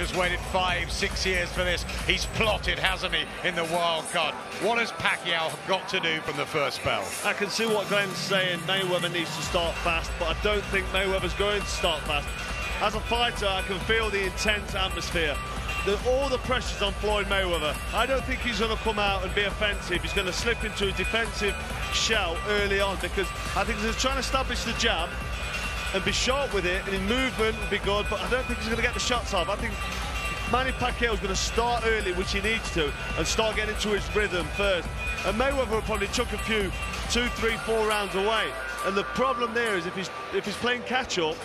has waited 5-6 years for this. He's plotted, hasn't he, in the wild card. What has Pacquiao got to do from the first bell? I can see what Glenn's saying. Mayweather needs to start fast, but I don't think Mayweather's going to start fast. As a fighter, I can feel the intense atmosphere. All the pressure's on Floyd Mayweather. I don't think he's going to come out and be offensive. He's going to slip into a defensive shell early on, because I think he's trying to establish the jab and be sharp with it, and in movement will be good, but I don't think he's going to get the shots off. I think Manny Pacquiao is going to start early, which he needs to, and start getting into his rhythm first. And Mayweather will probably chuck a few 2, 3, 4 rounds away. And the problem there is if he's playing catch-up,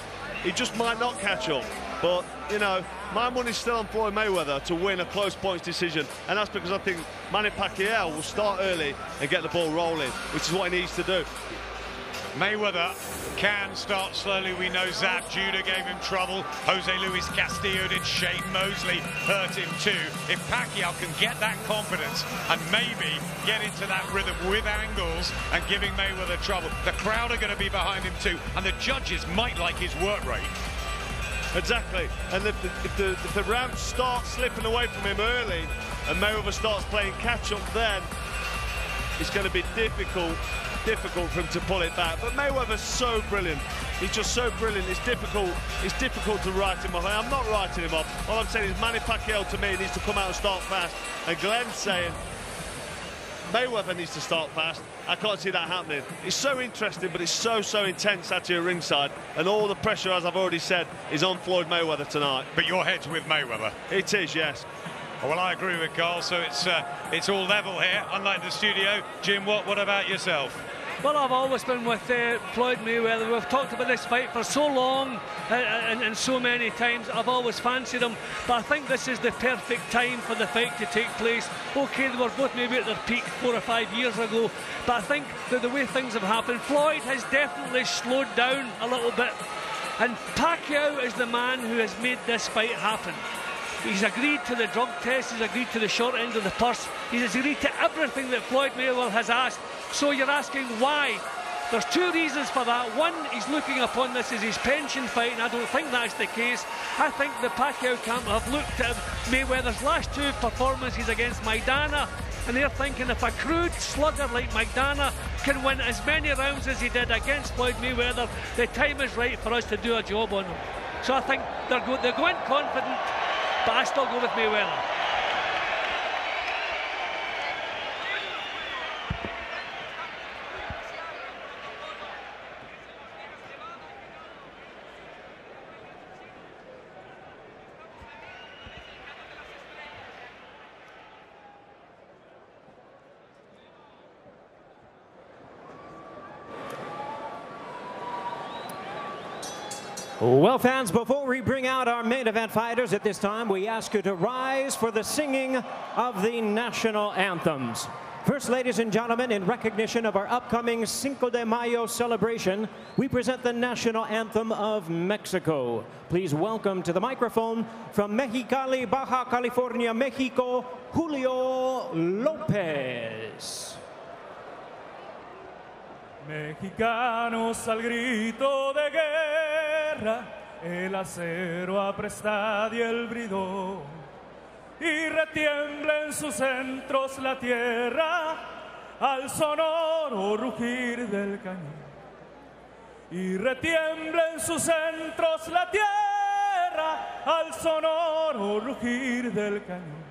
he just might not catch up. But, you know, my money's still on Floyd Mayweather to win a close points decision, and that's because I think Manny Pacquiao will start early and get the ball rolling, which is what he needs to do. Mayweather can start slowly. We know Zab Judah gave him trouble. Jose Luis Castillo did. Shane Mosley hurt him too. If Pacquiao can get that confidence and maybe get into that rhythm with angles and giving Mayweather trouble, the crowd are going to be behind him too, and the judges might like his work rate. Exactly, and if the rounds start slipping away from him early and Mayweather starts playing catch-up, then it's going to be difficult for him to pull it back. But Mayweather's so brilliant. He's just so brilliant. It's difficult to write him off. I'm not writing him off. All I'm saying is Manny Pacquiao, to me, needs to come out and start fast. And Glenn's saying Mayweather needs to start fast. I can't see that happening. It's so interesting, but it's so intense at your ringside. And all the pressure, as I've already said, is on Floyd Mayweather tonight. But your head's with Mayweather. It is, yes. Well, I agree with Carl, so it's all level here, unlike the studio. Jim, what about yourself? Well, I've always been with Floyd Mayweather. We've talked about this fight for so long and so many times. I've always fancied him, but I think this is the perfect time for the fight to take place. OK, they were both maybe at their peak 4 or 5 years ago, but I think that the way things have happened, Floyd has definitely slowed down a little bit, and Pacquiao is the man who has made this fight happen. He's agreed to the drug test, he's agreed to the short end of the purse, he's agreed to everything that Floyd Mayweather has asked. So you're asking why? There's 2 reasons for that. One, he's looking upon this as his pension fight, and I don't think that's the case. I think the Pacquiao camp have looked at Mayweather's last 2 performances against Maidana, and they're thinking if a crude slugger like Maidana can win as many rounds as he did against Floyd Mayweather, the time is right for us to do a job on him. So I think they're going confident, but I still go with Mayweather. Well, fans, before we bring out our main event fighters at this time, we ask you to rise for the singing of the national anthems. First, ladies and gentlemen, in recognition of our upcoming Cinco de Mayo celebration, we present the national anthem of Mexico. Please welcome to the microphone from Mexicali, Baja California, Mexico, Julio Lopez. Mexicanos al grito de guerra, el acero apresta y el bridón, y retiembla en sus centros la tierra al sonoro rugir del cañón. Y retiembla en sus centros la tierra al sonoro rugir del cañón.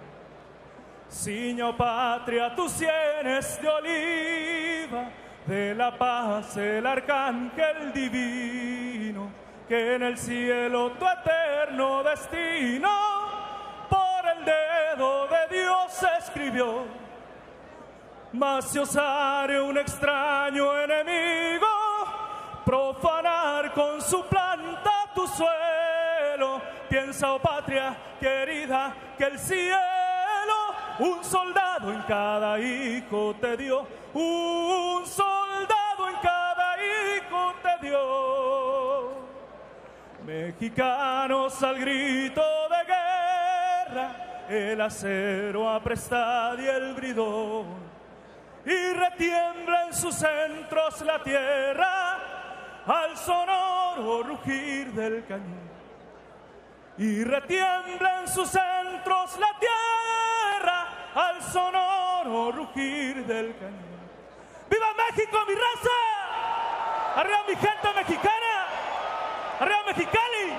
Ciño patria, tus sienes de oliva, de la paz el arcángel divino, que en el cielo tu eterno destino por el dedo de Dios escribió. Mas si osare un extraño enemigo profanar con su planta tu suelo, piensa, oh patria querida, que el cielo un soldado en cada hijo te dio, un soldado en cada hijo te dio. Mexicanos al grito de guerra, el acero apresta y el bridón, y retiembla en sus centros la tierra al sonoro rugir del cañón. y retiembla en sus centros la tierra al sonoro rugir del cañón. ¡Viva México, mi raza! ¡Arriba mi gente mexicana! ¡Arriba Mexicali!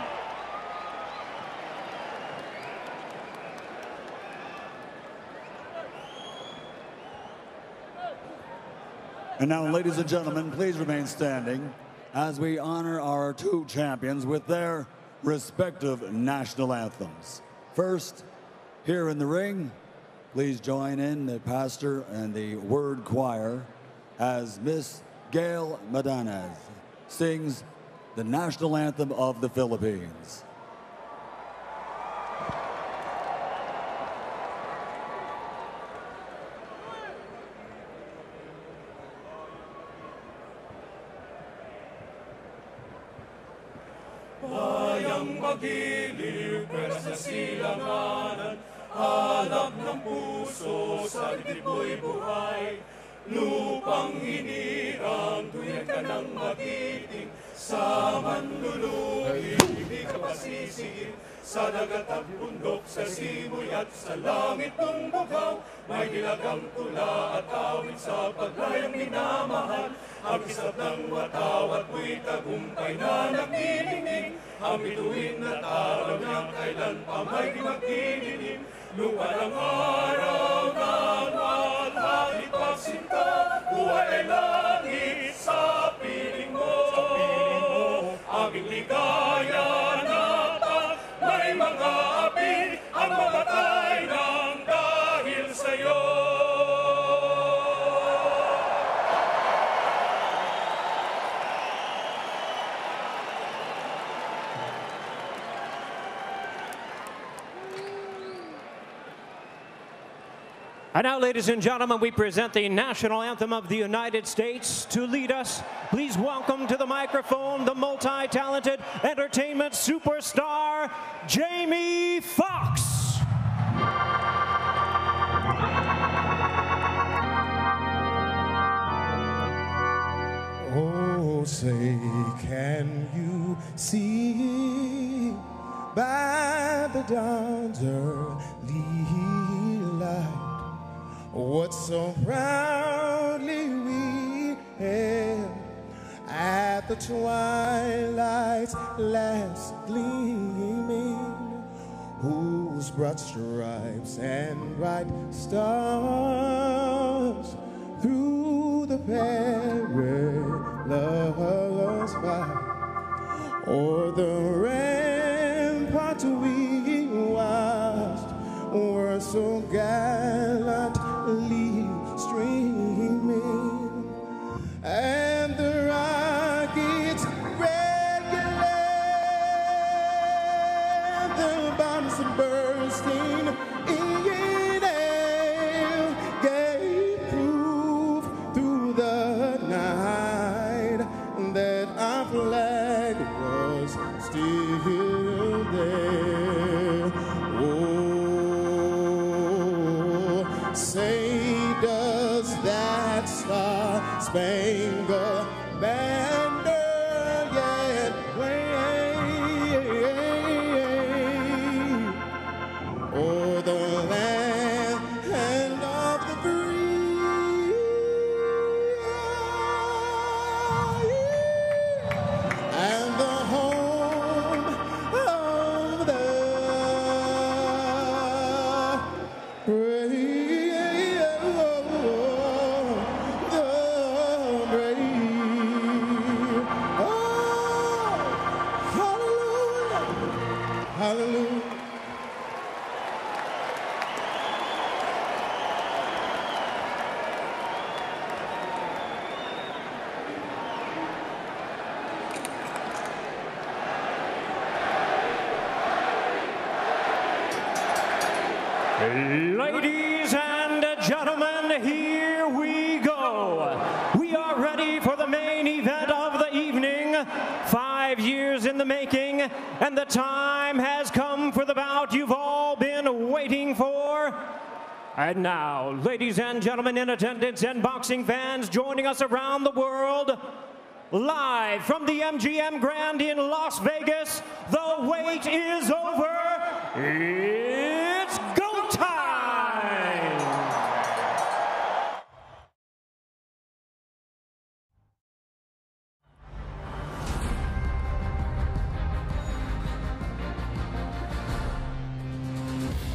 And now, ladies and gentlemen, please remain standing as we honor our two champions with their respective national anthems. First, here in the ring, please join in the pastor and the word choir as Miss Gail Madanez sings the national anthem of the Philippines. Bayang magiliw, pwera sa silanganan, hanap ng puso, sa dibdib buhay. Lupang hinirang, tuyan ka ng magiting, sa manluluhin, hindi ka pasisigin. Sa dagat at bundok, sa simoy at sa langit ng bugaw, may dilagang tula at awit sa paglayang minamahal. Ang isap ng wataw at buwit tagumpay na nagdidinig, ang bituin na taraw niyang kailan pa may di magdidinig. Lupa ng araw ng walhati pagsinta, buhay ay langit sa piling mo. Aming ligaya na may mga api ang mamatay ng dahil sa'yo. And now, ladies and gentlemen, we present the national anthem of the United States. To lead us, please welcome to the microphone the multi-talented entertainment superstar, Jamie Foxx. Oh, say, can you see by the dawn's early light what so proudly we hailed at the twilight's last gleaming, whose broad stripes and bright stars through the perilous fight o'er the rampart we watched were so gallantly streaming, and the rockets regulate, the bombs bursting in air gave proof through the night that our flag was still there. Oh, say does that star-spangled banner yet wave o'er the land of the free, and the home of the brave. Hallelujah. Ladies and gentlemen, here we go. We are ready for the main event of the evening. 5 years in the making, and the time has come for the bout you've all been waiting for. And now, ladies and gentlemen in attendance and boxing fans joining us around the world, live from the MGM Grand in Las Vegas, the wait is over. It's go time!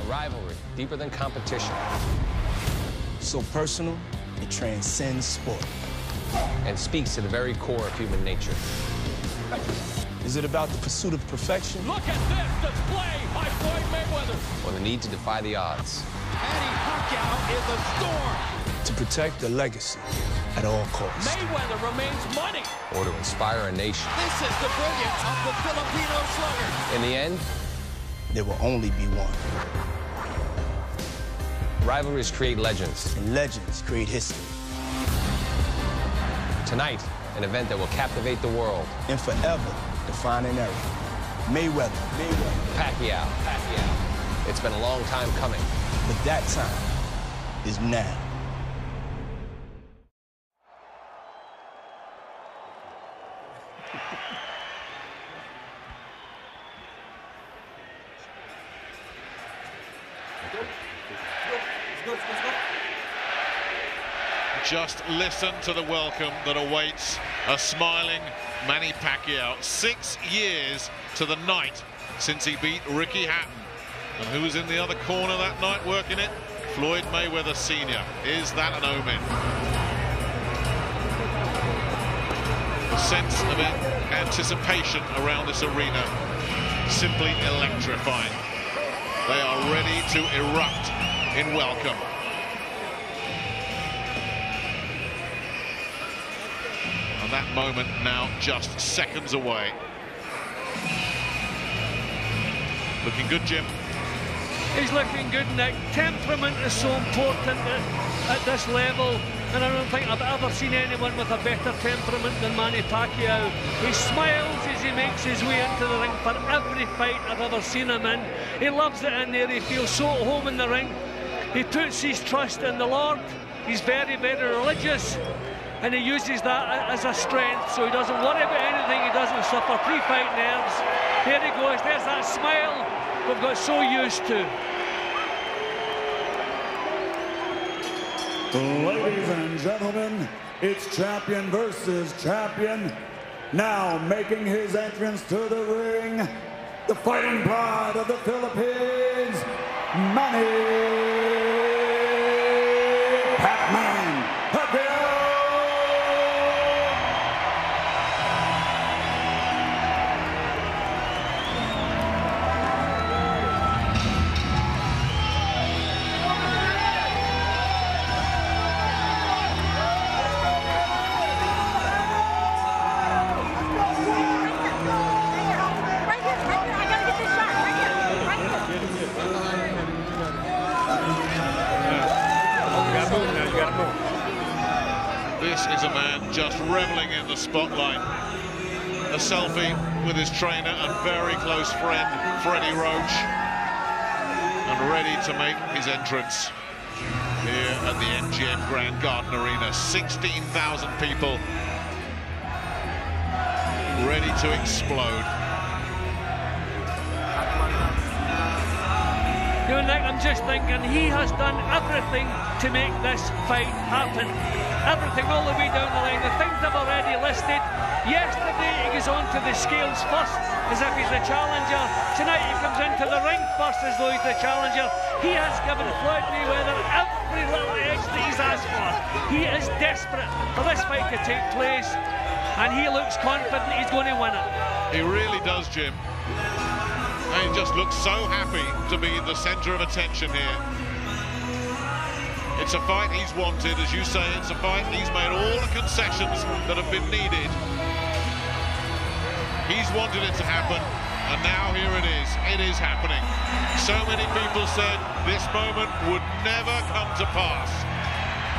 A rivalry deeper than competition. So personal, it transcends sport. And speaks to the very core of human nature. Is it about the pursuit of perfection? Look at this display by Floyd Mayweather. Or the need to defy the odds. Manny Pacquiao is a storm. To protect the legacy at all costs. Mayweather remains money. Or to inspire a nation. This is the brilliance of the Filipino slugger. In the end, there will only be one. Rivalries create legends. And legends create history. Tonight, an event that will captivate the world. And forever define an era. Mayweather. Pacquiao. It's been a long time coming. But that time is now. Just listen to the welcome that awaits a smiling Manny Pacquiao. 6 years to the night since he beat Ricky Hatton. And who was in the other corner that night working it? Floyd Mayweather Sr. Is that an omen? The sense of anticipation around this arena, simply electrifying. They are ready to erupt in welcome. And that moment now just seconds away. Looking good, Jim. He's looking good, Nick. Temperament is so important at this level, and I don't think I've ever seen anyone with a better temperament than Manny Pacquiao. He smiles as he makes his way into the ring for every fight I've ever seen him in. He loves it in there. He feels so at home in the ring. He puts his trust in the Lord. He's very, very religious, and he uses that as a strength, so he doesn't worry about anything. He doesn't suffer pre-fight nerves. There he goes. There's that smile we've got so used to. Ladies and gentlemen, it's champion versus champion. Now making his entrance to the ring, the fighting pride of the Philippines, Manny Pacquiao. This is a man just reveling in the spotlight. A selfie with his trainer and very close friend, Freddie Roach. And ready to make his entrance here at the MGM Grand Garden Arena. 16,000 people ready to explode. You know, Nick, I'm just thinking he has done everything to make this fight happen. Everything all the way down the line. The things I've already listed. Yesterday he goes on to the scales first as if he's the challenger. Tonight he comes into the ring first as though he's the challenger. He has given Floyd Mayweather every little edge that he's asked for. He is desperate for this fight to take place, and he looks confident he's going to win it. He really does, Jim. And he just looks so happy to be the centre of attention here. It's a fight he's wanted, as you say. It's a fight he's made all the concessions that have been needed. He's wanted it to happen, and now here it is. It is happening. So many people said this moment would never come to pass.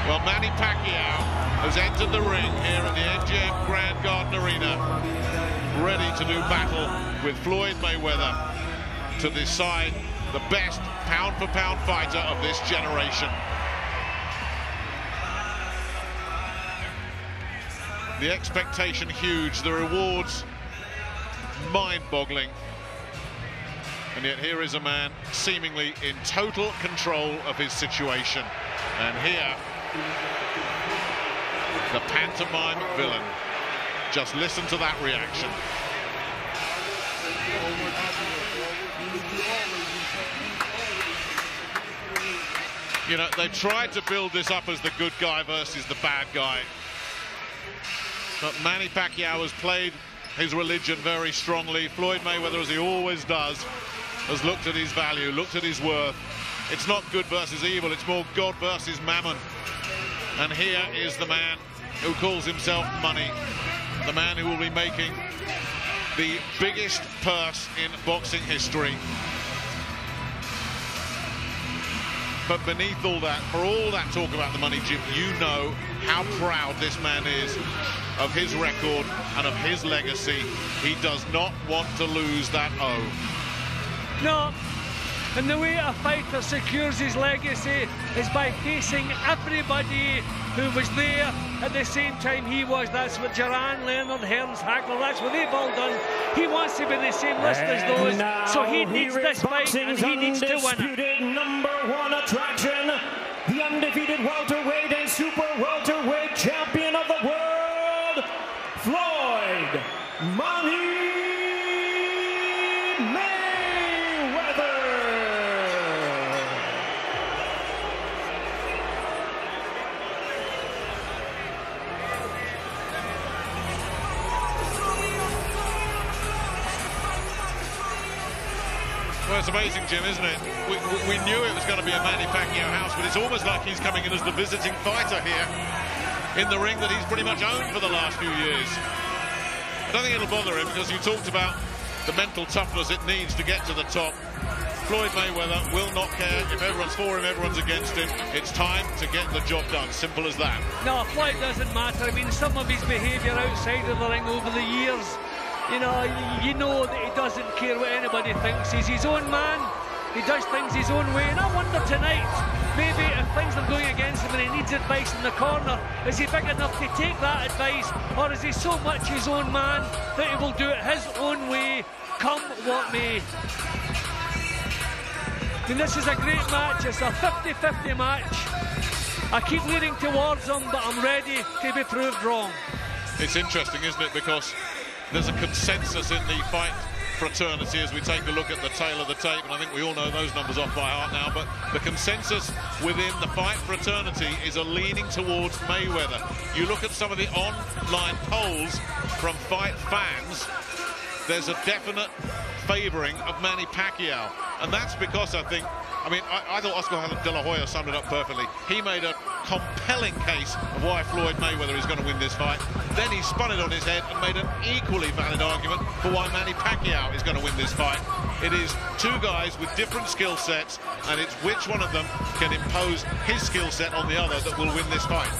Well, Manny Pacquiao has entered the ring here at the MGM Grand Garden Arena, ready to do battle with Floyd Mayweather to decide the best pound-for-pound fighter of this generation. The expectation huge, the rewards mind-boggling. And yet here is a man seemingly in total control of his situation. And here, the pantomime villain. Just listen to that reaction. You know, they tried to build this up as the good guy versus the bad guy. But Manny Pacquiao has played his religion very strongly. Floyd Mayweather, as he always does, has looked at his value, looked at his worth. It's not good versus evil, it's more God versus mammon. And here is the man who calls himself money, the man who will be making the biggest purse in boxing history. But beneath all that, for all that talk about the money, Jim, you know how proud this man is of his record and of his legacy. He does not want to lose that O. No, and the way a fighter secures his legacy is by facing everybody who was there at the same time he was. That's what Duran, Leonard, Hearns, Hagler, that's what they've all done. He wants to be in the same list as those, so he needs this fight and he needs to win it. #1 attraction, the undefeated welterweight and super welterweight champion of the world, Floyd Money Mayweather. Well, it's amazing, Jim, isn't it? We knew it was going to be a Manny Pacquiao house, but it's almost like he's coming in as the visiting fighter here in the ring that he's pretty much owned for the last few years. I don't think it'll bother him, because you talked about the mental toughness it needs to get to the top. Floyd Mayweather will not care if everyone's for him, everyone's against him. It's time to get the job done. Simple as that. No, Floyd doesn't matter. I mean, some of his behaviour outside of the ring over the years, you know that he doesn't care what anybody thinks. He's his own man. He does things his own way. And I wonder tonight, maybe if things are going against him and he needs advice in the corner, is he big enough to take that advice, or is he so much his own man that he will do it his own way, come what may? I mean, this is a great match. It's a 50-50 match. I keep leaning towards him, but I'm ready to be proved wrong. It's interesting, isn't it? Because there's a consensus in the fight fraternity as we take a look at the tail of the tape, and I think we all know those numbers off by heart now, but the consensus within the fight fraternity is a leaning towards Mayweather. You look at some of the online polls from fight fans, there's a definite favouring of Manny Pacquiao, and that's because I thought Oscar De La Hoya summed it up perfectly. He made a compelling case of why Floyd Mayweather is going to win this fight. Then he spun it on his head and made an equally valid argument for why Manny Pacquiao is going to win this fight. It is two guys with different skill sets, and it's which one of them can impose his skill set on the other that will win this fight.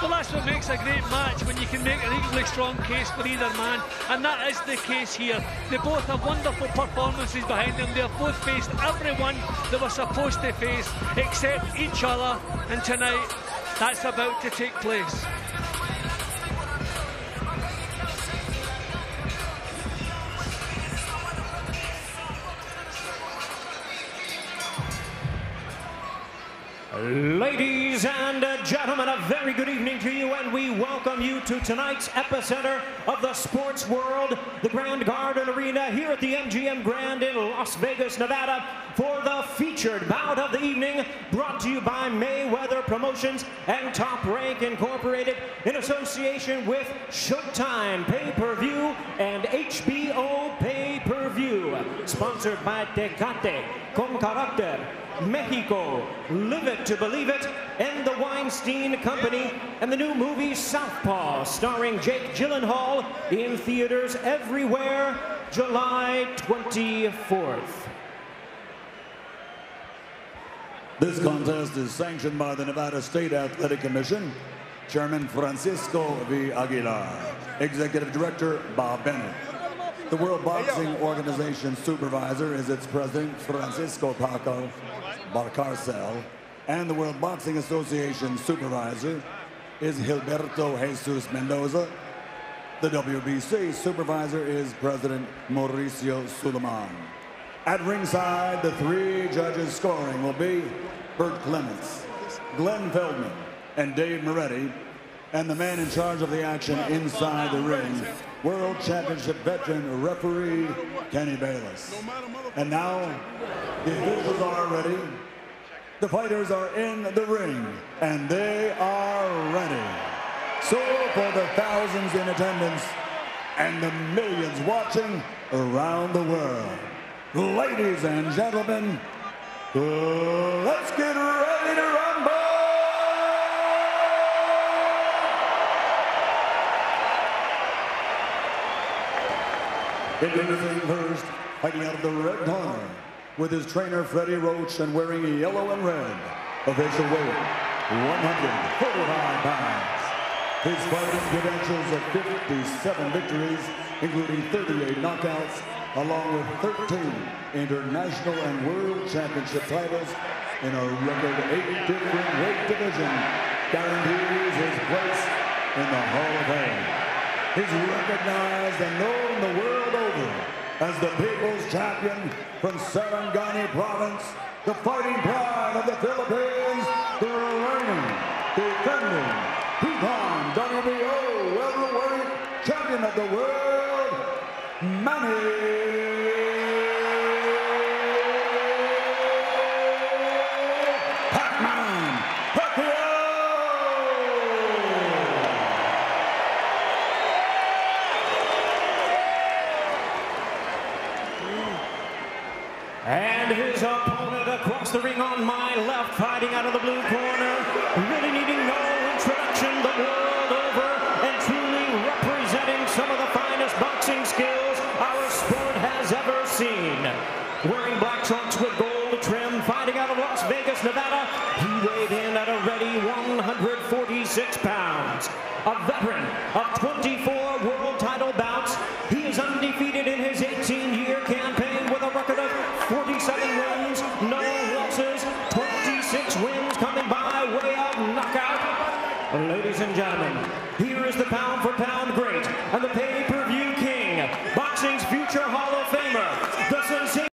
Well, that's what makes a great match, when you can make an equally strong case for either man, and that is the case here. They both have wonderful performances behind them. They have both faced everyone they were supposed to face except each other, and tonight that's about to take place. Ladies and gentlemen, a very good evening to you, and we welcome you to tonight's epicenter of the sports world, the Grand Garden Arena here at the MGM Grand in Las Vegas, Nevada, for the featured bout of the evening, brought to you by Mayweather Promotions and Top Rank Incorporated in association with Showtime Pay-Per-View and HBO Pay-Per-View, sponsored by Tecate, Con Carácter, Mexico, Live It to Believe It, and the Weinstein Company, and the new movie Southpaw, starring Jake Gyllenhaal, in theaters everywhere, July 24th. This contest is sanctioned by the Nevada State Athletic Commission, Chairman Francisco V. Aguilar, Executive Director Bob Bennett. The World Boxing Organization Supervisor is its President, Francisco Paco Barcarcel, and the World Boxing Association Supervisor is Gilberto Jesus Mendoza. The WBC supervisor is President Mauricio Suleiman. At ringside, the 3 judges scoring will be Bert Clements, Glenn Feldman, and Dave Moretti, and the man in charge of the action inside the ring, World Championship veteran referee Kenny Bayless. And now, the officials are ready. The fighters are in the ring, and they are ready. So for the thousands in attendance and the millions watching around the world, ladies and gentlemen, let's get ready to rumble! Introducing first, fighting out of the red corner, with his trainer Freddie Roach and wearing yellow and red. Official weight, 145 pounds. His fighting credentials of 57 victories, including 38 knockouts, along with 13 international and world championship titles in a record 8 different weight divisions, guarantees his place in the Hall of Fame. He's recognized and known the world over as the people's champion from Sarangani province, the fighting pride of the Philippines, the reigning, defending, two-time WBO welterweight champion of the world, Manny Pacquiao! And his opponent across the ring on my left, fighting out of the blue corner, really needing no introduction the world over, and truly representing some of the finest boxing skills our sport has ever seen. Wearing black trunks with gold trim, fighting out of Las Vegas, Nevada, he weighed in at a ready 146 pounds. A veteran of 24 world title bouts, he is undefeated in his 18-year campaign with a record of 47 wins, no losses, 26 wins coming by way of knockout. Ladies and gentlemen, here is the pound-for-pound great and the pay-per-view king,